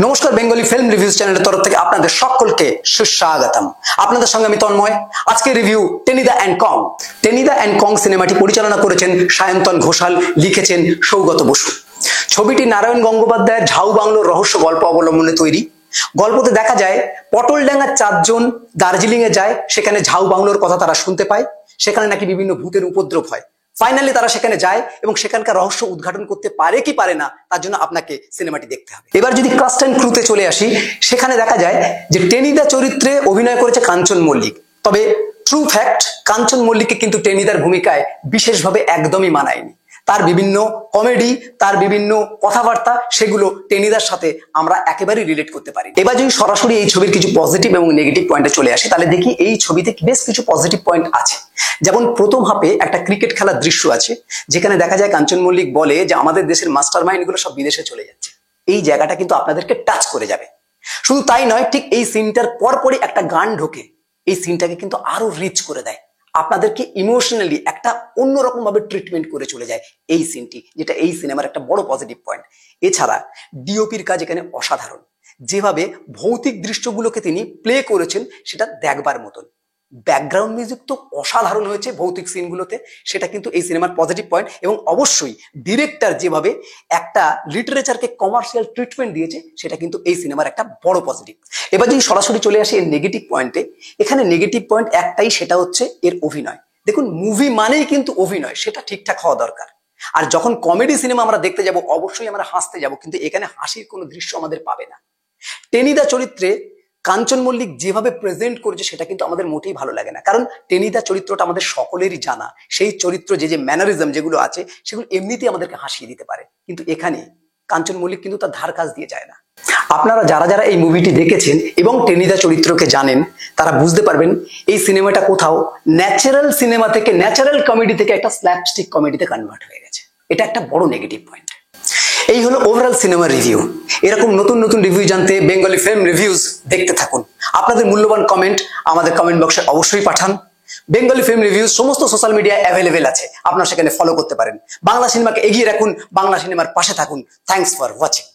নমস্কার, Bengali film reviews চ্যানেলের তরফ থেকে আপনাদের সকলকে সুস্বাগতম। আপনাদের সঙ্গে আমি তন্ময়। আজকে review Tenida and Co. Tenida and Co সিনেমাটি পরিচালনা করেছেন সায়ন্তন ঘোষাল, লিখেছেন সৌগত বসু। ছবিটি নারায়ণ গঙ্গোপাধ্যায়ের ঝাউ বাংলোর রহস্য গল্প অবলম্বনে তৈরি। গল্পতে দেখা যায় পটলডাঙ্গার 4 জন দার্জিলিং এ যায়, সেখানে ঝাউ বাংলোর কথা তারা শুনতে পায়, সেখানে নাকি বিভিন্ন ভূতের উপদ্রব হয়। ফাইনালি তারা সেখানে যায় এবং সেখানকার রহস্য উদ্ঘাটন করতে পারে কি পারে না, তার জন্য আপনাকে সিনেমাটি দেখতে হবে। এবার যদি কাস্ট এন্ড ক্রুতে চলে আসি, সেখানে দেখা যায় যে টেনিদা চরিত্রে অভিনয় করেছে কাঞ্চন মল্লিক। তবে ট্রু ফ্যাক্ট, কাঞ্চন মল্লিককে কিন্তু টেনিদার ভূমিকায় বিশেষভাবে একদমই মানায়নি। তার বিভিন্ন কমেডি, তার বিভিন্ন কথাবার্তা, সেগুলো টেনিদার সাথে আমরা একেবারেই রিলেট করতে পারি। এবার যদি সরাসরি এই ছবির কিছু পজিটিভ এবং নেগেটিভ পয়েন্টে চলে আসি, তাহলে দেখি এই ছবিতে বেশ কিছু পজিটিভ পয়েন্ট আছে। যেমন প্রথম হাফে একটা ক্রিকেট খেলার দৃশ্য আছে, যেখানে দেখা যায় কাঞ্চন মল্লিক বলে যে আমাদের দেশের মাস্টার মাইন্ড গুলো সব বিদেশে চলে যাচ্ছে। এই জায়গাটা কিন্তু আপনাদেরকে টাচ করে যাবে। শুধু তাই নয়, ঠিক এই সিনটার পরপরই একটা গান ঢোকে, এই সিনটাকে কিন্তু আরো রিচ করে দেয়, আপনাদেরকে ইমোশনালি একটা অন্যরকম ভাবে ট্রিটমেন্ট করে চলে যায় এই সিনটি, যেটা এই সিনেমার একটা বড় পজিটিভ পয়েন্ট। এছাড়া ডিওপির কাজ এখানে অসাধারণ। যেভাবে ভৌতিক দৃশ্যগুলোকে তিনি প্লে করেছেন সেটা দেখবার মতন। ব্যাকগ্রাউন্ড মিউজিক তো অসাধারণ হয়েছে ভৌতিক সিনগুলোতে, সেটা কিন্তু এই সিনেমার পজিটিভ পয়েন্ট। এবং অবশ্যই ডিরেক্টর যেভাবে একটা লিটারেচারকে কমার্শিয়াল ট্রিটমেন্ট দিয়েছে, সেটা কিন্তু এই সিনেমার একটা বড় পজিটিভ। এবার যদি সরাসরি চলে আসে এর নেগেটিভ পয়েন্টে, এখানে নেগেটিভ পয়েন্ট একটাই, সেটা হচ্ছে এর অভিনয়। দেখুন, মুভি মানেই কিন্তু অভিনয়, সেটা ঠিকঠাক হওয়া দরকার। আর যখন কমেডি সিনেমা আমরা দেখতে যাব, অবশ্যই আমরা হাসতে যাব, কিন্তু এখানে হাসির কোনো দৃশ্য আমাদের পাবে না। টেনিদা চরিত্রে কাঞ্চন মল্লিক যেভাবে প্রেজেন্ট করেছে, সেটা কিন্তু আমাদের মোটেই ভালো লাগে না। কারণ টেনিদা চরিত্রটা আমাদের সকলেরই জানা, সেই চরিত্র যে ম্যানারিজম যেগুলো আছে, সেগুলো এমনিতেই আমাদেরকে হাসিয়ে দিতে পারে। কিন্তু এখানে কাঞ্চন মল্লিক কিন্তু তার ধার কাজ দিয়ে যায় না। আপনারা যারা যারা এই মুভিটি দেখেছেন এবং টেনিদা চরিত্রকে জানেন, তারা বুঝতে পারবেন এই সিনেমাটা কোথাও ন্যাচারাল সিনেমা থেকে, ন্যাচারাল কমেডি থেকে একটা স্ল্যাপস্টিক কমেডিতে কনভার্ট হয়ে গেছে। এটা একটা বড় নেগেটিভ পয়েন্ট। এই হলো ওভারঅল সিনেমা রিভিউ। এরকম নতুন নতুন রিভিউ জানতে বেঙ্গলি ফিল্ম রিভিউজ দেখতে থাকুন। আপনাদের মূল্যবান কমেন্ট আমাদের কমেন্ট বক্সে অবশ্যই পাঠান। বেঙ্গলি ফিল্ম রিভিউজ সমস্ত সোশ্যাল মিডিয়ায় অ্যাভেলেবেল আছে, আপনারা সেখানে ফলো করতে পারেন। বাংলা সিনেমাকে এগিয়ে রাখুন, বাংলা সিনেমার পাশে থাকুন। Thanks for watching.